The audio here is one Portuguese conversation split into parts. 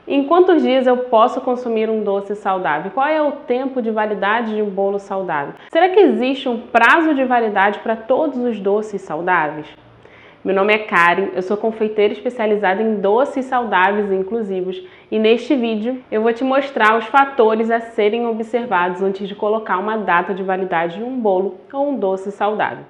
Em quantos dias eu posso consumir um doce saudável? Qual é o tempo de validade de um bolo saudável? Será que existe um prazo de validade para todos os doces saudáveis? Meu nome é Karen, eu sou confeiteira especializada em doces saudáveis e inclusivos e neste vídeo eu vou te mostrar os fatores a serem observados antes de colocar uma data de validade de um bolo ou um doce saudável.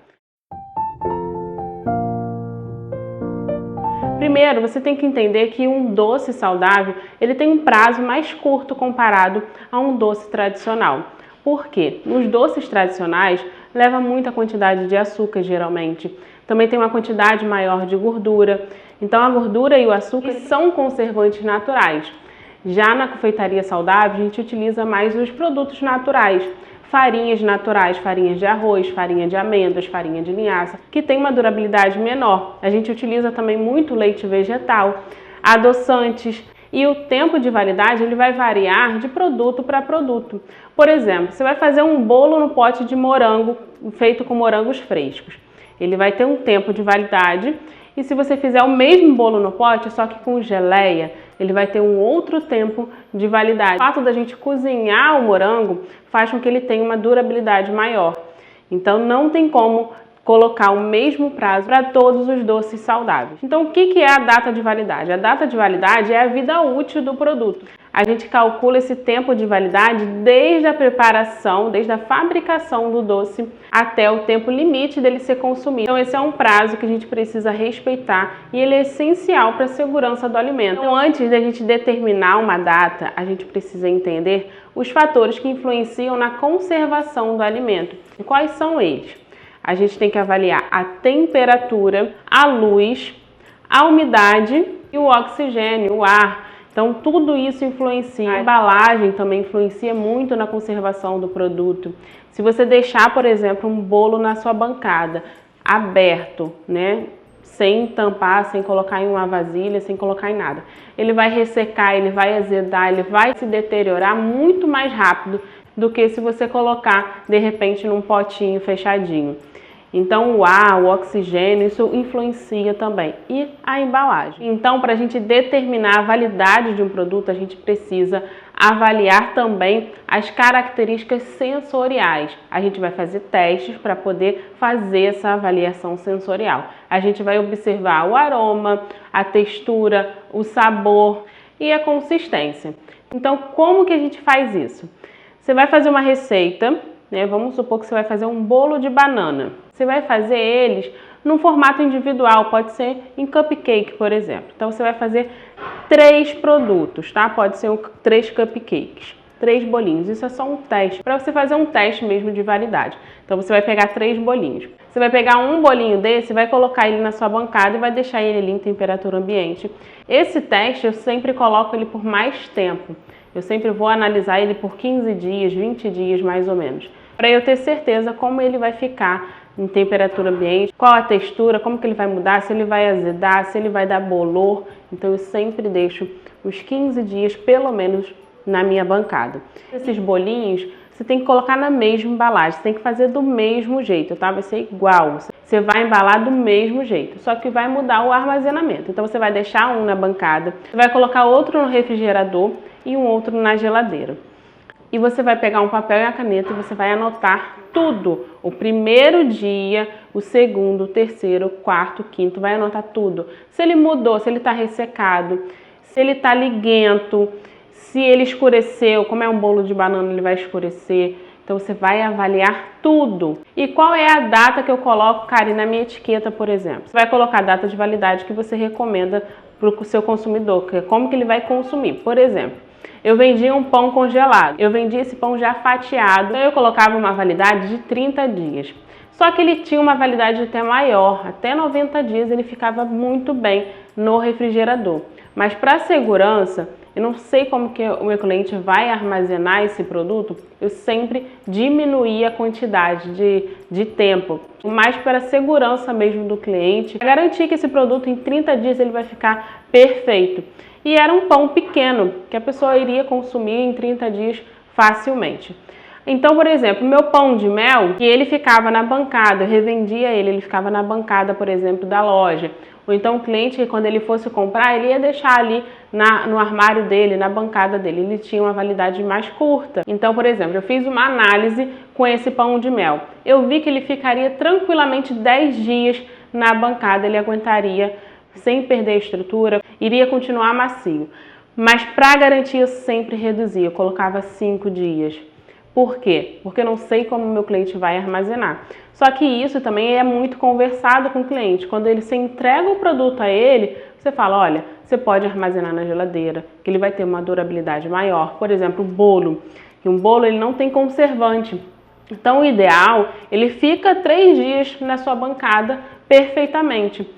Primeiro, você tem que entender que um doce saudável ele tem um prazo mais curto comparado a um doce tradicional. Por quê? Nos doces tradicionais leva muita quantidade de açúcar geralmente. Também tem uma quantidade maior de gordura. Então a gordura e o açúcar são conservantes naturais. Já na confeitaria saudável, a gente utiliza mais os produtos naturais. Farinhas naturais, farinhas de arroz, farinha de amêndoas, farinha de linhaça, que tem uma durabilidade menor. A gente utiliza também muito leite vegetal, adoçantes e o tempo de validade ele vai variar de produto para produto. Por exemplo, você vai fazer um bolo no pote de morango feito com morangos frescos. Ele vai ter um tempo de validade e se você fizer o mesmo bolo no pote, só que com geleia, ele vai ter um outro tempo de validade. O fato da gente cozinhar o morango faz com que ele tenha uma durabilidade maior. Então não tem como colocar o mesmo prazo para todos os doces saudáveis. Então o que é a data de validade? A data de validade é a vida útil do produto. A gente calcula esse tempo de validade desde a preparação, desde a fabricação do doce até o tempo limite dele ser consumido. Então esse é um prazo que a gente precisa respeitar e ele é essencial para a segurança do alimento. Então antes da gente determinar uma data, a gente precisa entender os fatores que influenciam na conservação do alimento. E quais são eles? A gente tem que avaliar a temperatura, a luz, a umidade e o oxigênio, o ar. Então, tudo isso influencia. A embalagem também influencia muito na conservação do produto. Se você deixar, por exemplo, um bolo na sua bancada, aberto, né? Sem tampar, sem colocar em uma vasilha, sem colocar em nada, ele vai ressecar, ele vai azedar, ele vai se deteriorar muito mais rápido do que se você colocar, de repente, num potinho fechadinho. Então o ar, o oxigênio, isso influencia também. E a embalagem. Então, para a gente determinar a validade de um produto, a gente precisa avaliar também as características sensoriais. A gente vai fazer testes para poder fazer essa avaliação sensorial. A gente vai observar o aroma, a textura, o sabor e a consistência. Então, como que a gente faz isso? Você vai fazer uma receita, né? Vamos supor que você vai fazer um bolo de banana. Você vai fazer eles num formato individual, pode ser em cupcake, por exemplo. Então você vai fazer 3 produtos, tá? Pode ser 3 cupcakes, 3 bolinhos. Isso é só um teste, para você fazer um teste mesmo de validade. Então você vai pegar 3 bolinhos. Você vai pegar um bolinho desse, vai colocar ele na sua bancada e vai deixar ele ali em temperatura ambiente. Esse teste eu sempre coloco ele por mais tempo. Eu sempre vou analisar ele por 15 dias, 20 dias mais ou menos, para eu ter certeza como ele vai ficar em temperatura ambiente, qual a textura, como que ele vai mudar, se ele vai azedar, se ele vai dar bolor. Então eu sempre deixo uns 15 dias pelo menos na minha bancada. Esses bolinhos você tem que colocar na mesma embalagem, você tem que fazer do mesmo jeito, tá? Vai ser igual, você vai embalar do mesmo jeito, só que vai mudar o armazenamento. Então você vai deixar um na bancada, você vai colocar outro no refrigerador e um outro na geladeira. E você vai pegar um papel e a caneta e você vai anotar tudo. O primeiro dia, o segundo, o terceiro, o quarto, o quinto, vai anotar tudo. Se ele mudou, se ele está ressecado, se ele está liguento, se ele escureceu, como é um bolo de banana, ele vai escurecer. Então você vai avaliar tudo. E qual é a data que eu coloco, Karen, na minha etiqueta, por exemplo? Você vai colocar a data de validade que você recomenda para o seu consumidor, que é como que ele vai consumir. Por exemplo, eu vendia um pão congelado, eu vendia esse pão já fatiado, então eu colocava uma validade de 30 dias. Só que ele tinha uma validade até maior, até 90 dias ele ficava muito bem no refrigerador. Mas para segurança, eu não sei como que o meu cliente vai armazenar esse produto, eu sempre diminuía a quantidade de tempo, mais para a segurança mesmo do cliente, garantir que esse produto em 30 dias ele vai ficar perfeito. E era um pão pequeno, que a pessoa iria consumir em 30 dias facilmente. Então, por exemplo, meu pão de mel, que ele ficava na bancada, eu revendia ele ficava na bancada, por exemplo, da loja. Ou então o cliente, quando ele fosse comprar, ele ia deixar ali no armário dele, na bancada dele. Ele tinha uma validade mais curta. Então, por exemplo, eu fiz uma análise com esse pão de mel. Eu vi que ele ficaria tranquilamente 10 dias na bancada, ele aguentaria sem perder a estrutura, iria continuar macio. Mas para garantir eu sempre reduzia, eu colocava 5 dias. Por quê? Porque eu não sei como o meu cliente vai armazenar. Só que isso também é muito conversado com o cliente. Quando você entrega o produto a ele, você fala, olha, você pode armazenar na geladeira, que ele vai ter uma durabilidade maior. Por exemplo, o bolo. E um bolo ele não tem conservante. Então o ideal, ele fica 3 dias na sua bancada perfeitamente.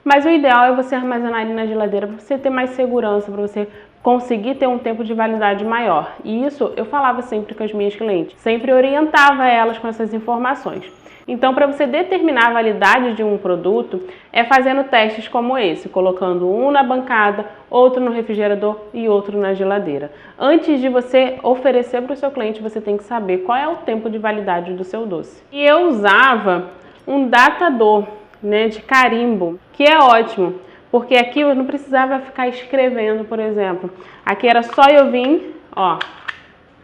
Mas o ideal é você armazenar ele na geladeira para você ter mais segurança, para você conseguir ter um tempo de validade maior. E isso eu falava sempre com as minhas clientes, sempre orientava elas com essas informações. Então, para você determinar a validade de um produto, é fazendo testes como esse, colocando um na bancada, outro no refrigerador e outro na geladeira. Antes de você oferecer para o seu cliente, você tem que saber qual é o tempo de validade do seu doce. E eu usava um datador, de carimbo, que é ótimo, porque aqui eu não precisava ficar escrevendo, por exemplo. Aqui era só eu vir,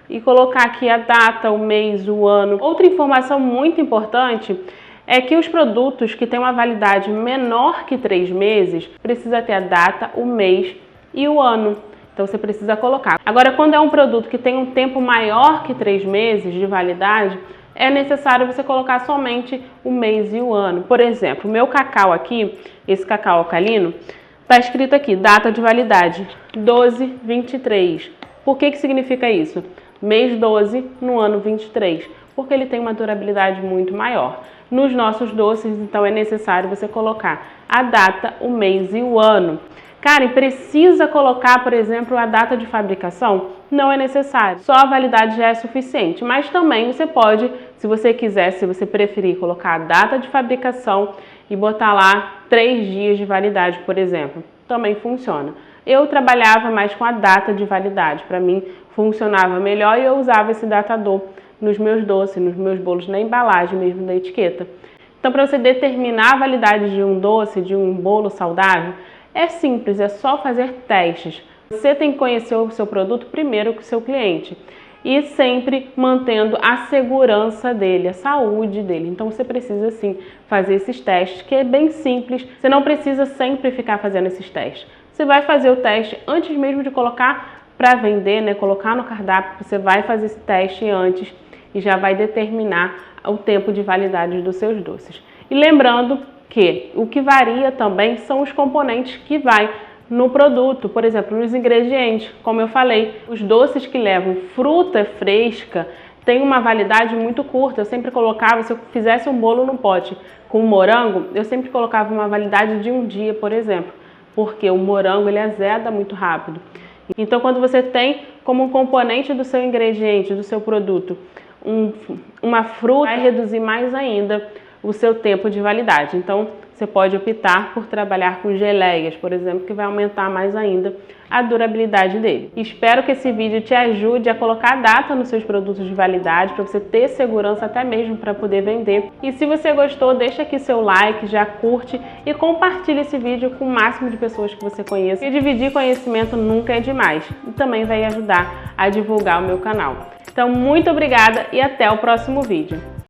e colocar aqui a data, o mês, o ano. Outra informação muito importante é que os produtos que têm uma validade menor que 3 meses, precisa ter a data, o mês e o ano. Então você precisa colocar. Agora, quando é um produto que tem um tempo maior que 3 meses de validade, é necessário você colocar somente o mês e o ano. Por exemplo, o meu cacau aqui, esse cacau alcalino, está escrito aqui, data de validade, 12/23. Por que significa isso? Mês 12 no ano 23, porque ele tem uma durabilidade muito maior. Nos nossos doces, então, é necessário você colocar a data, o mês e o ano. Karen, precisa colocar, por exemplo, a data de fabricação? Não é necessário, só a validade já é suficiente. Mas também você pode, se você quiser, se você preferir, colocar a data de fabricação e botar lá 3 dias de validade, por exemplo. Também funciona. Eu trabalhava mais com a data de validade, para mim funcionava melhor e eu usava esse datador nos meus doces, nos meus bolos, na embalagem mesmo da etiqueta. Então, para você determinar a validade de um doce, de um bolo saudável, é simples, é só fazer testes. Você tem que conhecer o seu produto primeiro com o seu cliente e sempre mantendo a segurança dele, a saúde dele. Então você precisa sim fazer esses testes, que é bem simples. Você não precisa sempre ficar fazendo esses testes. Você vai fazer o teste antes mesmo de colocar para vender, colocar no cardápio. Você vai fazer esse teste antes e já vai determinar o tempo de validade dos seus doces. E lembrando que o que varia também são os componentes que vai no produto, por exemplo, nos ingredientes. Como eu falei, os doces que levam fruta fresca têm uma validade muito curta. Eu sempre colocava, se eu fizesse um bolo no pote com morango, eu sempre colocava uma validade de 1 dia, por exemplo, porque o morango ele azeda muito rápido. Então, quando você tem como um componente do seu ingrediente, do seu produto, uma fruta, vai reduzir mais ainda o seu tempo de validade. Então, você pode optar por trabalhar com geleias, por exemplo, que vai aumentar mais ainda a durabilidade dele. Espero que esse vídeo te ajude a colocar a data nos seus produtos de validade, para você ter segurança até mesmo para poder vender. E se você gostou, deixa aqui seu like, já curte e compartilhe esse vídeo com o máximo de pessoas que você conheça. E dividir conhecimento nunca é demais. E também vai ajudar a divulgar o meu canal. Então, muito obrigada e até o próximo vídeo.